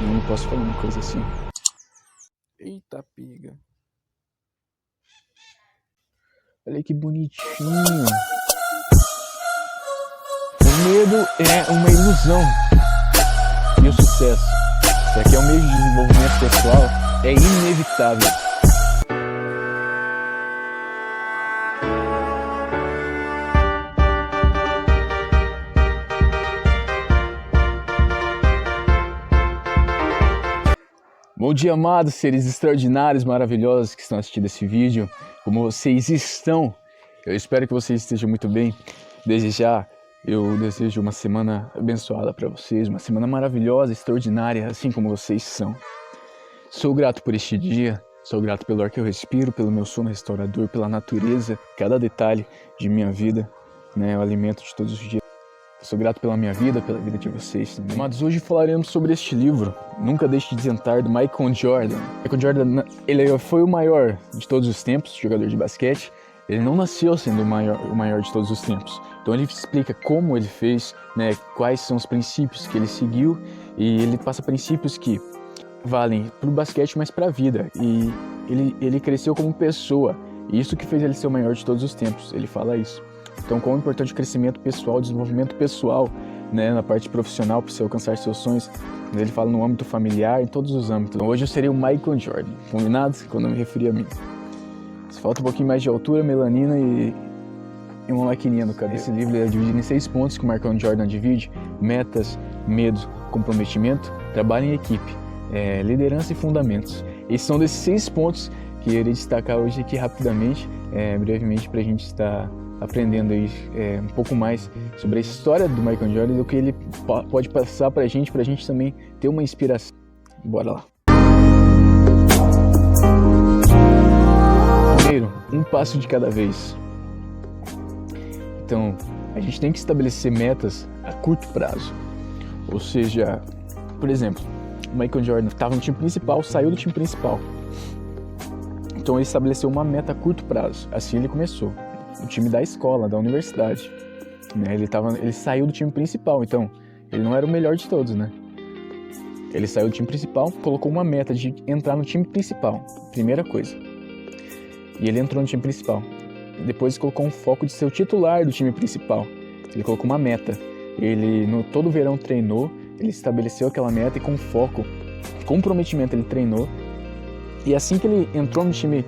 Não posso falar uma coisa assim. Eita, piga. Olha que bonitinho. O medo é uma ilusão. E o sucesso, se aqui é um meio de desenvolvimento pessoal, é inevitável. Bom dia, amados seres extraordinários, maravilhosos que estão assistindo esse vídeo. Como vocês estão? Eu espero que vocês estejam muito bem. Desde já, eu desejo uma semana abençoada para vocês, uma semana maravilhosa, extraordinária, assim como vocês são. Sou grato por este dia, sou grato pelo ar que eu respiro, pelo meu sono restaurador, pela natureza, cada detalhe de minha vida, né, o alimento de todos os dias. Sou grato pela minha vida, pela vida de vocês também. Mas hoje falaremos sobre este livro, Nunca Deixe de Tentar, do Michael Jordan. Michael Jordan, ele foi o maior de todos os tempos, jogador de basquete. Ele não nasceu sendo o maior de todos os tempos. Então ele explica como ele fez, né, quais são os princípios que ele seguiu, e ele passa princípios que valem para o basquete, mas para a vida. E ele cresceu como pessoa, e isso que fez ele ser o maior de todos os tempos. Ele fala isso. Então, como é importante o crescimento pessoal, desenvolvimento pessoal, né, na parte profissional, para você alcançar seus sonhos. Ele fala no âmbito familiar, em todos os âmbitos. Então, hoje eu serei o Michael Jordan, combinado? Quando eu me referi a mim. Se falta um pouquinho mais de altura, melanina e uma maquininha no cabelo. Esse livro é dividido em 6 pontos que o Michael Jordan divide: metas, medo, comprometimento, trabalho em equipe, liderança e fundamentos. Esses são desses 6 pontos que eu irei destacar hoje aqui rapidamente, brevemente, para a gente estar aprendendo aí um pouco mais sobre a história do Michael Jordan, do que ele pode passar pra gente também ter uma inspiração. Bora lá. Primeiro, um passo de cada vez. Então, a gente tem que estabelecer metas a curto prazo. Ou seja, por exemplo, o Michael Jordan estava no time principal, saiu do time principal. Então ele estabeleceu uma meta a curto prazo. Assim ele começou. O time da escola, da universidade, né? Ele saiu do time principal, então ele não era o melhor de todos, né? Ele saiu do time principal, colocou uma meta de entrar no time principal, primeira coisa. E ele entrou no time principal. Depois colocou um foco de ser o titular do time principal. Ele colocou uma meta. Ele, no todo o verão, treinou, ele estabeleceu aquela meta e com foco, comprometimento, ele treinou. E assim que ele entrou no time,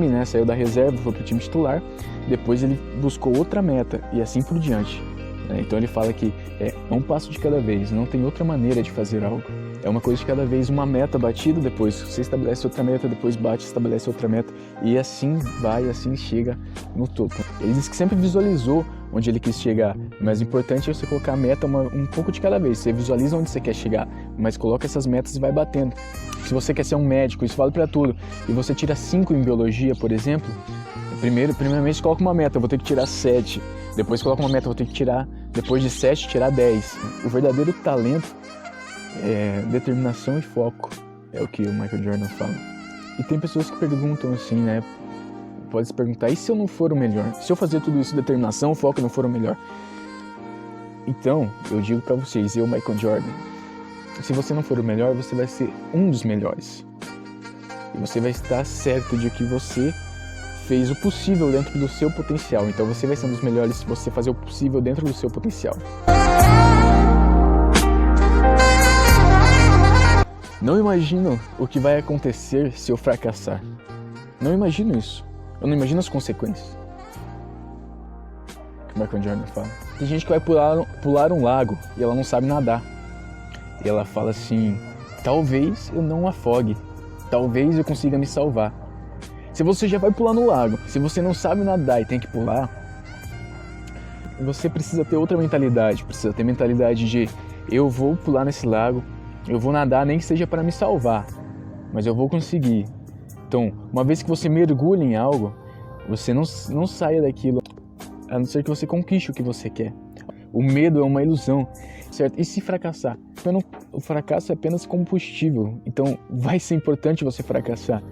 né, saiu da reserva, foi pro time titular, depois ele buscou outra meta e assim por diante. Então ele fala que é um passo de cada vez, não tem outra maneira de fazer algo. É uma coisa de cada vez, uma meta batida, depois você estabelece outra meta, depois bate, estabelece outra meta, e assim vai, assim chega no topo. Ele diz que sempre visualizou onde ele quis chegar, mas o importante é você colocar a meta um pouco de cada vez. Você visualiza onde você quer chegar, mas coloca essas metas e vai batendo. Se você quer ser um médico, isso vale para tudo, e você tira 5 em biologia, por exemplo, primeiramente coloca uma meta, eu vou ter que tirar 7, depois coloca uma meta, eu vou ter que tirar, depois de 7, tirar 10. O verdadeiro talento é determinação e foco, é o que o Michael Jordan fala. E tem pessoas que perguntam assim, né, pode se perguntar, e se eu não for o melhor? Se eu fazer tudo isso, determinação, foco, e não for o melhor? Então, eu digo para vocês, eu, Michael Jordan, se você não for o melhor, você vai ser um dos melhores. E você vai estar certo de que você fez o possível dentro do seu potencial. Então você vai ser um dos melhores se você fazer o possível dentro do seu potencial. Não imagino o que vai acontecer se eu fracassar. Não imagino isso. Eu não imagino as consequências. O que o Michael Jordan fala. Tem gente que vai pular um lago e ela não sabe nadar. E ela fala assim, talvez eu não afogue. Talvez eu consiga me salvar. Se você já vai pular no lago, se você não sabe nadar e tem que pular, você precisa ter outra mentalidade. Precisa ter mentalidade de, eu vou pular nesse lago, eu vou nadar nem que seja para me salvar, mas eu vou conseguir. Então, uma vez que você mergulha em algo, você não saia daquilo, a não ser que você conquiste o que você quer. O medo é uma ilusão, certo? E se fracassar? O fracasso é apenas combustível, então vai ser importante você fracassar.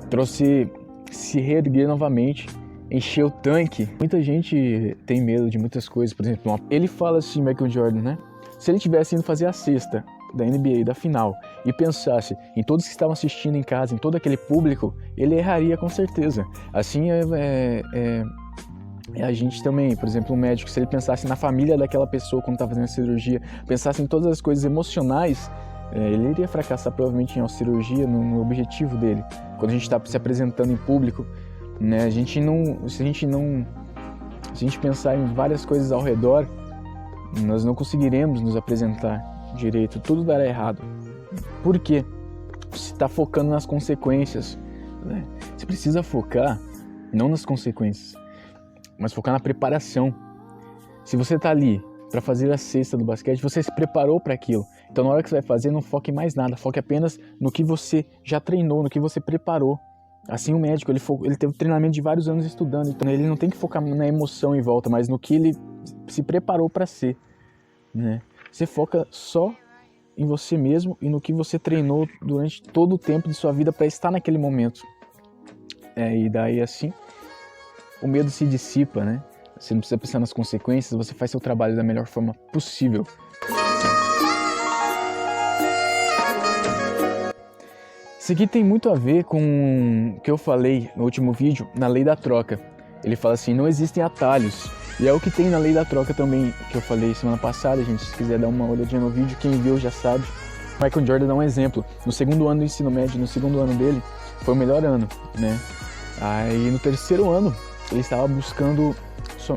Para você se reerguer novamente, encher o tanque. Muita gente tem medo de muitas coisas, por exemplo, ele fala assim, Michael Jordan, né? Se ele tivesse indo fazer a cesta da NBA, da final, e pensasse em todos que estavam assistindo em casa, em todo aquele público, ele erraria com certeza. Assim a gente também, por exemplo, um médico, se ele pensasse na família daquela pessoa quando está fazendo a cirurgia, pensasse em todas as coisas emocionais, ele iria fracassar provavelmente em uma cirurgia, no objetivo dele. Quando a gente está se apresentando em público, né, se a gente pensar em várias coisas ao redor, nós não conseguiremos nos apresentar direito, tudo dará errado. Por quê? Você está focando nas consequências, né? Você precisa focar não nas consequências, mas focar na preparação. Se você está ali para fazer a cesta do basquete, você se preparou para aquilo. Então na hora que você vai fazer, não foque em mais nada, foque apenas no que você já treinou, no que você preparou. Assim o médico, ele teve treinamento de vários anos estudando, então ele não tem que focar na emoção em volta, mas no que ele se preparou para ser, né? Você foca só em você mesmo e no que você treinou durante todo o tempo de sua vida para estar naquele momento. E daí assim, o medo se dissipa, né? Você não precisa pensar nas consequências, você faz seu trabalho da melhor forma possível. Isso aqui tem muito a ver com o que eu falei no último vídeo, na lei da troca. Ele fala assim, não existem atalhos. E é o que tem na lei da troca também, que eu falei semana passada, gente. Se quiser dar uma olhadinha no vídeo, quem viu já sabe. Michael Jordan dá um exemplo. No segundo ano do ensino médio, no segundo ano dele, foi o melhor ano, né? Aí no terceiro ano, ele estava buscando...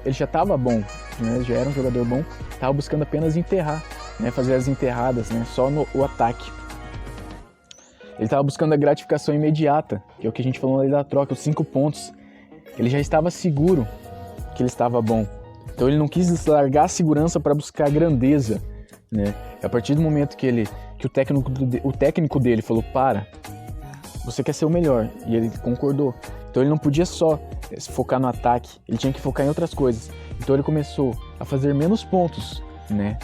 Ele já estava bom, né? Já era um jogador bom. Estava buscando apenas enterrar, né? Fazer as enterradas, né? Só o ataque. Ele estava buscando a gratificação imediata, que é o que a gente falou na lei da troca, os 5 pontos. Ele já estava seguro que ele estava bom. Então ele não quis largar a segurança para buscar a grandeza, né? A partir do momento que o técnico dele falou, você quer ser o melhor, e ele concordou. Então ele não podia só focar no ataque, ele tinha que focar em outras coisas. Então ele começou a fazer menos pontos, né?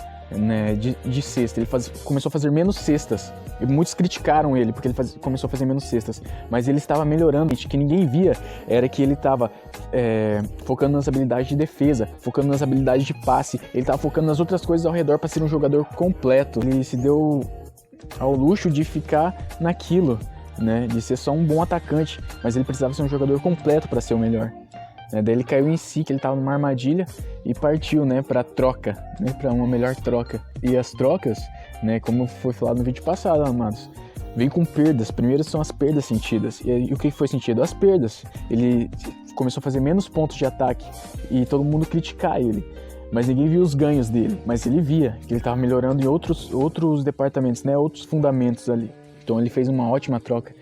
De cesta, ele começou a fazer menos cestas. E muitos criticaram ele porque ele começou a fazer menos cestas, mas ele estava melhorando. O que ninguém via era que ele estava focando nas habilidades de defesa, focando nas habilidades de passe, ele estava focando nas outras coisas ao redor para ser um jogador completo. Ele se deu ao luxo de ficar naquilo, né? De ser só um bom atacante, mas ele precisava ser um jogador completo para ser o melhor. Daí ele caiu em si, que ele estava numa armadilha e partiu, né, para troca, né, para uma melhor troca. E as trocas, né, como foi falado no vídeo passado, amados, vem com perdas. Primeiro são as perdas sentidas. E o que foi sentido? As perdas. Ele começou a fazer menos pontos de ataque e todo mundo criticar ele. Mas ninguém viu os ganhos dele. Mas ele via que ele estava melhorando em outros departamentos, né, outros fundamentos ali. Então ele fez uma ótima troca.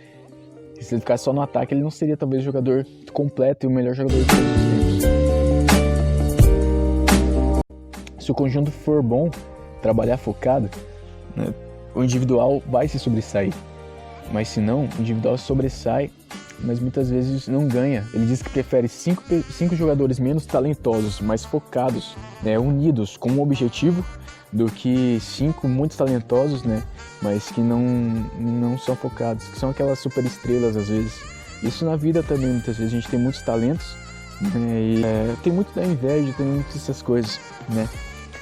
E se ele ficasse só no ataque, ele não seria talvez o jogador completo e o melhor jogador de todos os tempos. Se o conjunto for bom, trabalhar focado, né, o individual vai se sobressair. Mas se não, o individual sobressai, mas muitas vezes não ganha. Ele diz que prefere cinco jogadores menos talentosos, mais focados, né, unidos com um objetivo, do que 5 muito talentosos, né, mas que não são focados, que são aquelas super estrelas às vezes. Isso na vida também, muitas vezes a gente tem muitos talentos, né, e tem muito da inveja, tem muitas dessas coisas, né.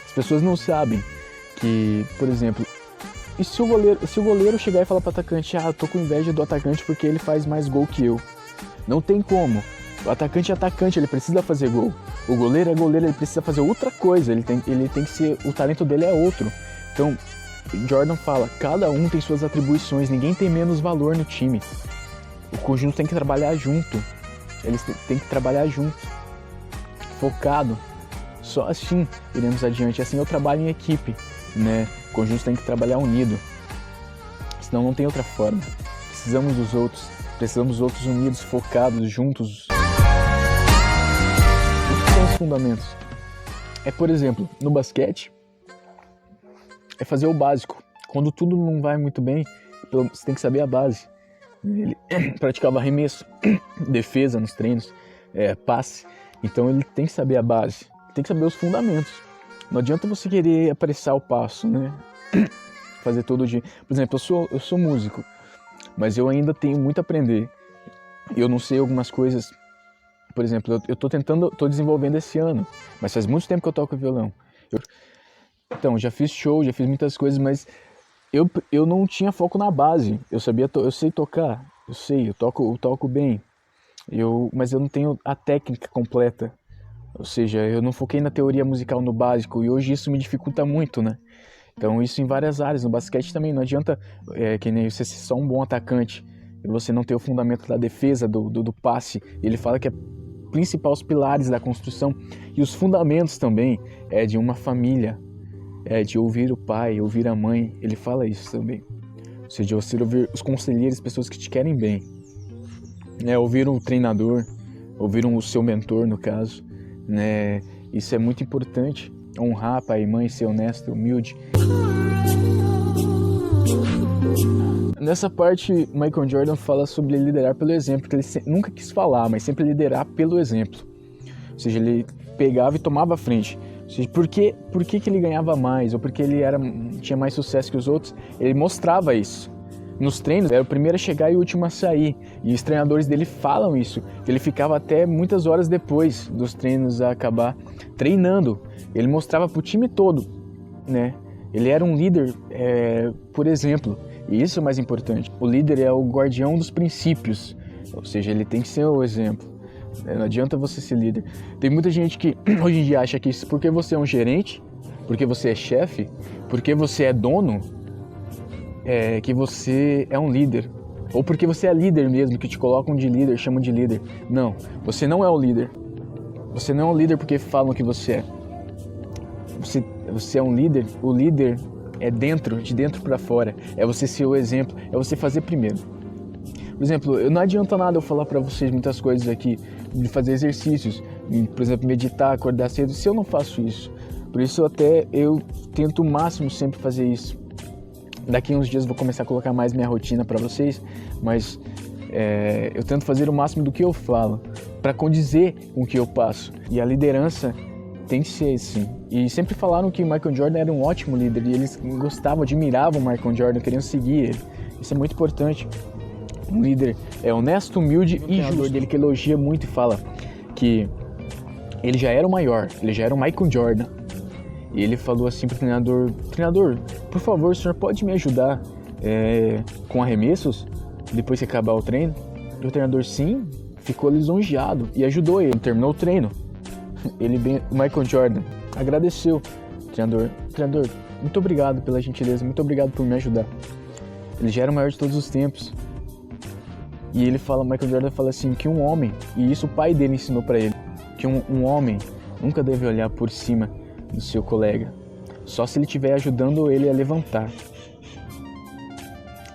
As pessoas não sabem que, por exemplo, e se o goleiro chegar e falar para o atacante, eu tô com inveja do atacante porque ele faz mais gol que eu. Não tem como. O atacante é atacante, ele precisa fazer gol. O goleiro é goleiro, ele precisa fazer outra coisa, ele tem que ser, o talento dele é outro. Então, Jordan fala, cada um tem suas atribuições, ninguém tem menos valor no time. O conjunto tem que trabalhar junto, eles têm que trabalhar junto, focado. Só assim iremos adiante, assim eu trabalho em equipe, né? O conjunto tem que trabalhar unido, senão não tem outra forma. Precisamos dos outros unidos, focados, juntos. O que são os fundamentos? Por exemplo, no basquete, é fazer o básico. Quando tudo não vai muito bem, você tem que saber a base. Ele praticava arremesso, defesa nos treinos, passe. Então ele tem que saber a base, tem que saber os fundamentos. Não adianta você querer apressar o passo, né? Fazer todo dia. Por exemplo, eu sou músico, mas eu ainda tenho muito a aprender. Eu não sei algumas coisas. Por exemplo, eu tô desenvolvendo esse ano, mas faz muito tempo que eu toco violão. Então, já fiz show, já fiz muitas coisas, mas eu não tinha foco na base. Eu sei tocar, eu toco bem. Mas eu não tenho a técnica completa. Ou seja, eu não foquei na teoria musical no básico, e hoje isso me dificulta muito, né? Então isso em várias áreas, no basquete também, não adianta que nem você ser só um bom atacante e você não ter o fundamento da defesa, do passe. Ele fala que é principal os pilares da construção e os fundamentos também de uma família, de ouvir o pai, ouvir a mãe, ele fala isso também. Ou seja, você ouvir os conselheiros, pessoas que te querem bem, ouvir o treinador, ouvir o seu mentor no caso, né? Isso é muito importante, honrar pai e mãe, ser honesto, humilde. Nessa parte, Michael Jordan fala sobre liderar pelo exemplo, que ele nunca quis falar, mas sempre liderar pelo exemplo. Ou seja, ele pegava e tomava a frente. Ou seja, por que ele ganhava mais, ou porque ele tinha mais sucesso que os outros? Ele mostrava isso. Nos treinos, era o primeiro a chegar e o último a sair. E os treinadores dele falam isso. Ele ficava até muitas horas depois dos treinos a acabar treinando. Ele mostrava para o time todo, né? Ele era um líder, por exemplo. E isso é o mais importante. O líder é o guardião dos princípios. Ou seja, ele tem que ser o exemplo. Não adianta você ser líder. Tem muita gente que hoje em dia acha que porque você é um gerente, porque você é chefe, porque você é dono, que você é um líder. Ou porque você é líder mesmo, que te colocam de líder, chamam de líder. Não, você não é o líder. Você não é um líder porque falam que você é. Você é um líder, o líder é de dentro para fora. É você ser o exemplo, é você fazer primeiro. Por exemplo, não adianta nada eu falar para vocês muitas coisas aqui, de fazer exercícios, por exemplo, meditar, acordar cedo, se eu não faço isso. Por isso eu tento o máximo sempre fazer isso. Daqui uns dias eu vou começar a colocar mais minha rotina para vocês, mas eu tento fazer o máximo do que eu falo, para condizer com o que eu passo. E a liderança tem que ser assim. E sempre falaram que o Michael Jordan era um ótimo líder, e eles gostavam, admiravam o Michael Jordan, queriam seguir ele. Isso é muito importante. Um líder é honesto, humilde e justo. Dele que elogia muito e fala que ele já era o maior, ele já era o Michael Jordan. E ele falou assim pro treinador, por favor, o senhor pode me ajudar com arremessos depois que acabar o treino? E o treinador sim, ficou lisonjeado e ajudou ele, terminou o treino. O Michael Jordan agradeceu, treinador, muito obrigado pela gentileza, muito obrigado por me ajudar. Ele já era o maior de todos os tempos. E Michael Jordan fala assim, que um homem, e isso o pai dele ensinou para ele, que um homem nunca deve olhar por cima do seu colega, só se ele estiver ajudando ele a levantar.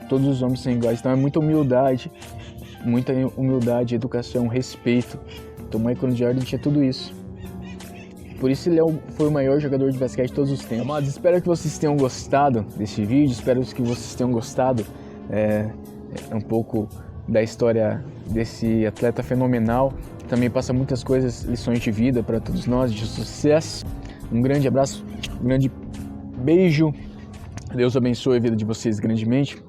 Todos os homens são iguais, então é muita humildade, educação, respeito. Então Michael Jordan tinha tudo isso. Por isso ele foi o maior jogador de basquete de todos os tempos. Amados, espero que vocês tenham gostado desse vídeo, espero que vocês tenham gostado um pouco da história desse atleta fenomenal. Também passa muitas coisas, lições de vida para todos nós, de sucesso. Um grande abraço, um grande beijo. Deus abençoe a vida de vocês grandemente.